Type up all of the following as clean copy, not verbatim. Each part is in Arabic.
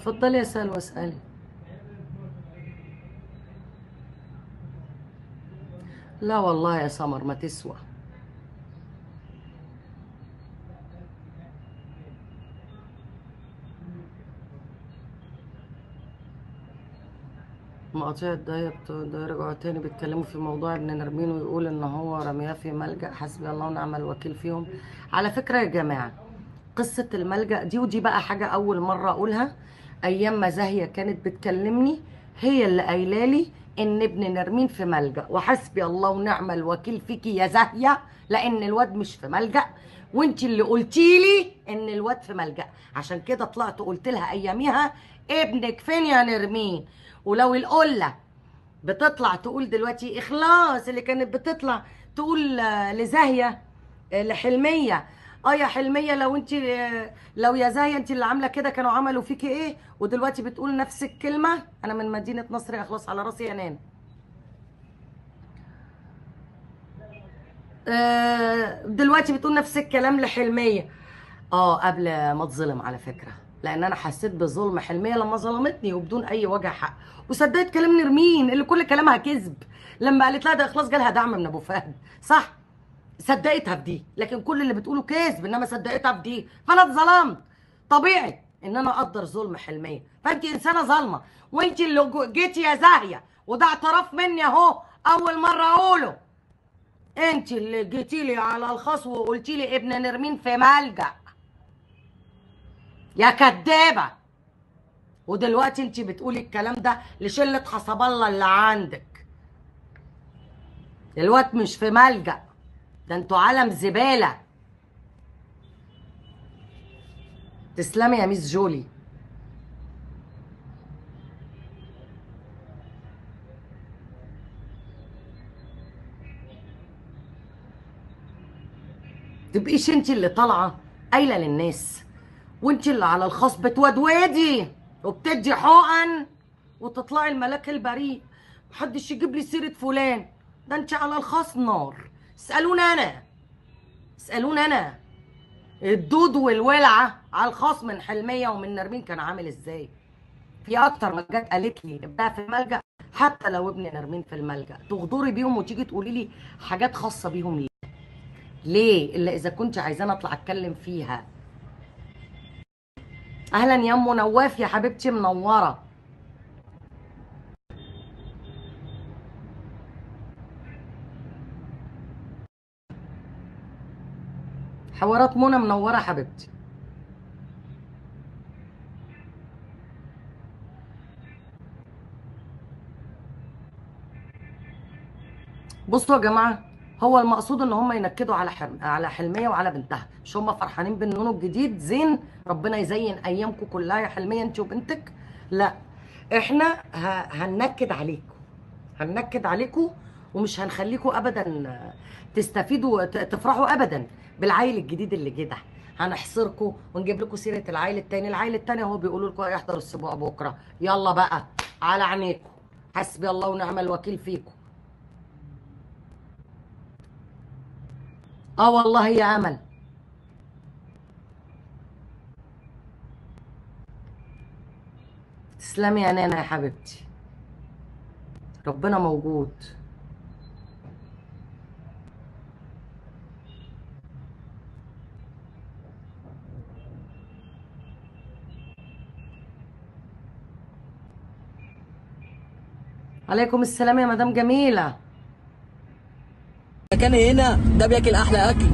اتفضلي يا سلوى اسألي. لا والله يا سمر ما تسوى. مقاطيع ده رجعوا تاني بيتكلموا في موضوع ابن نرمين ويقول ان هو رمياه في ملجأ، حسبي الله ونعم الوكيل فيهم. على فكرة يا جماعة، قصة الملجأ دي ودي بقى حاجة أول مرة أقولها. أيام ما زاهية كانت بتكلمني هي اللي قايلة لي إن ابن نرمين في ملجأ، وحسبي الله ونعم الوكيل فيكي يا زاهية، لأن الواد مش في ملجأ، وانت اللي قلتي لي إن الواد في ملجأ. عشان كده طلعت قلت لها أياميها ابنك فين يا نرمين. ولو القلة بتطلع تقول دلوقتي إخلاص اللي كانت بتطلع تقول لزاهية لحلمية، اه يا حلميه لو انت لو يا زاهيه انت اللي عامله كده كانوا عملوا فيكي ايه، ودلوقتي بتقول نفس الكلمه. انا من مدينه نصر يا اخلاص على راسي يا نان. دلوقتي بتقول نفس الكلام لحلميه. اه قبل ما اتظلم على فكره، لان انا حسيت بظلم حلميه لما ظلمتني وبدون اي وجه حق، وصدقت كلام نرمين اللي كل كلامها كذب لما قالت لها ده اخلاص جالها دعم من ابو فهد، صح؟ صدقتها في دي، لكن كل اللي بتقوله كذب، انما صدقتها في دي، فانا اتظلمت. طبيعي ان انا اقدر ظلم حلميه، فانت انسانه ظالمه، وانت اللي جيتي يا زاهيه، وده اعتراف مني اهو اول مره اقوله. انت اللي جيتي لي على الخاص وقلتي لي ابن نرمين في ملجأ يا كدابه، ودلوقتي انت بتقولي الكلام ده لشله حسب الله اللي عندك. الوقت مش في ملجأ، ده انتوا عالم زباله. تسلمي يا ميس جولي. تبقيش انت اللي طالعه قايله للناس، وانت اللي على الخاص بتودودي وبتدي حقن وتطلعي الملاك البريء، محدش يجيب لي سيره فلان، ده انت على الخاص نار. اسالوني انا، اسالوني انا. الدود والولعه على الخاص من حلميه ومن نرمين كان عامل ازاي؟ في اكتر ما جت قالت لي ابنها في الملجأ، حتى لو ابن نرمين في الملجأ تغدري بيهم وتيجي تقولي لي حاجات خاصه بيهم. ليه؟ ليه؟ الا اذا كنت عايزاني اطلع اتكلم فيها. اهلا يا ام نواف يا حبيبتي، منوره. حوارات منى منوره حبيبتي. بصوا يا جماعه، هو المقصود ان هم ينكدوا على حلميه وعلى بنتها، مش هم فرحانين بالنونو الجديد؟ زين، ربنا يزين ايامكم كلها يا حلميه انت وبنتك. لا، احنا هننكد عليكم، هننكد عليكم، ومش هنخليكم ابدا تستفيدوا تفرحوا ابدا بالعيل الجديد اللي جه ده. هنحصركم ونجيب لكم سيره العيل التاني. العيل التاني هو بيقولوا لكم هيحضروا السبوع بكره، يلا بقى على عينيكم، حسبي الله ونعم الوكيل فيكم. اه والله يا امل. تسلمي يا نانا يا حبيبتي، ربنا موجود. عليكم السلام يا مدام جميله. كان هنا ده بياكل احلى اكل،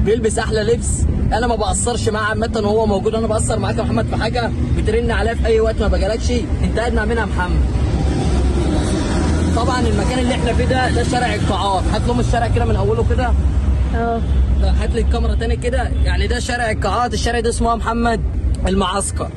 بيلبس احلى لبس، انا ما بقصرش معاه عامه وهو موجود. انا بقصر معاك يا محمد في حاجه؟ بترن عليا في اي وقت ما بجالكش؟ انت قاعد مع مين يا محمد؟ طبعا المكان اللي احنا فيه ده شارع القاعات. هات لهم الشارع كده من اوله كده. اه هات لي الكاميرا تاني كده. يعني ده شارع القاعات، الشارع ده اسمه محمد المعسكر،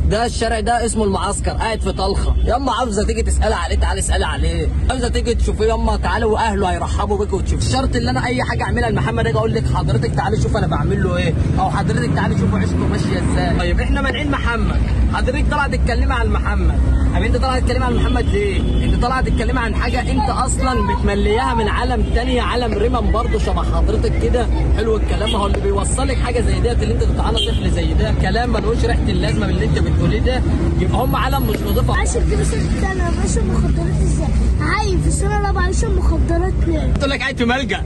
ده الشارع ده اسمه المعسكر. قاعد في طلخه. ياما عاوزه تيجي تسالي عليه تعالي اسالي عليه، عاوزه تيجي تشوفيه ياما تعالي واهله هيرحبوا بيك وتشوف. الشرط اللي انا اي حاجه اعملها لمحمد اجي اقول لك حضرتك تعالي شوف انا بعمل له ايه، او حضرتك تعالي شوفوا عيشته ماشيه ازاي. طيب احنا مانعين محمد، حضرتك طالعه تتكلمي عن محمد. طب انت طالعه تتكلمي عن محمد ليه؟ انت طالعه تتكلمي عن حاجه انت اصلا متملياها من عالم تاني، عالم رمم برضه شبه حضرتك كده. حلو الكلام، ما هو اللي بيوصلك حاجه زي ديت اللي انت تطعنى طفل زي ده كلام ملوش ريحه اللازمه من اللي انت بتقوليه ده يبقى هم عالم مش نظيفه. عايش في سنة انا بشرب مخدرات ازاي؟ عايش في السنة الرابعة بشرب مخدرات ليه؟ قلت لك قاعد في ملجأ.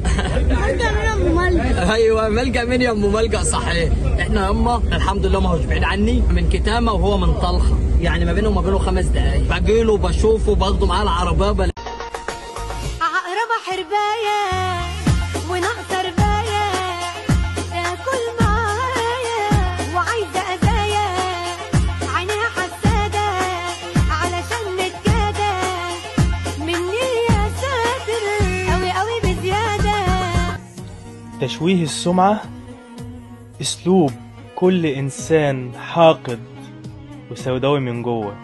ملجأ مين يا ام ملجأ؟ ايوه ملجأ مين يا ام ملجأ صحيح. احنا يما الحمد لله ما هوش بعيد عني، من كتامه وهو من طلحه، يعني ما بينه وما بينه 5 دقايق. باجيله بشوفه باخده معاه العربيه عقربة حرباية وناقصة رباية تاكل معايا وعايزة أذايا عينيها حسادة علشان نتجادى مني يا ساتر أوي أوي بزيادة. تشويه السمعة أسلوب كل إنسان حاقد وسوداوي من جوه.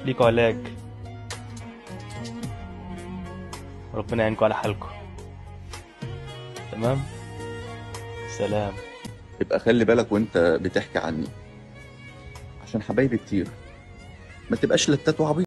ليكوا علاج، ربنا يعينكم على حالكم. تمام، سلام. يبقى خلي بالك وانت بتحكي عني، عشان حبايبي كتير، ما تبقاش لتات وعبيط.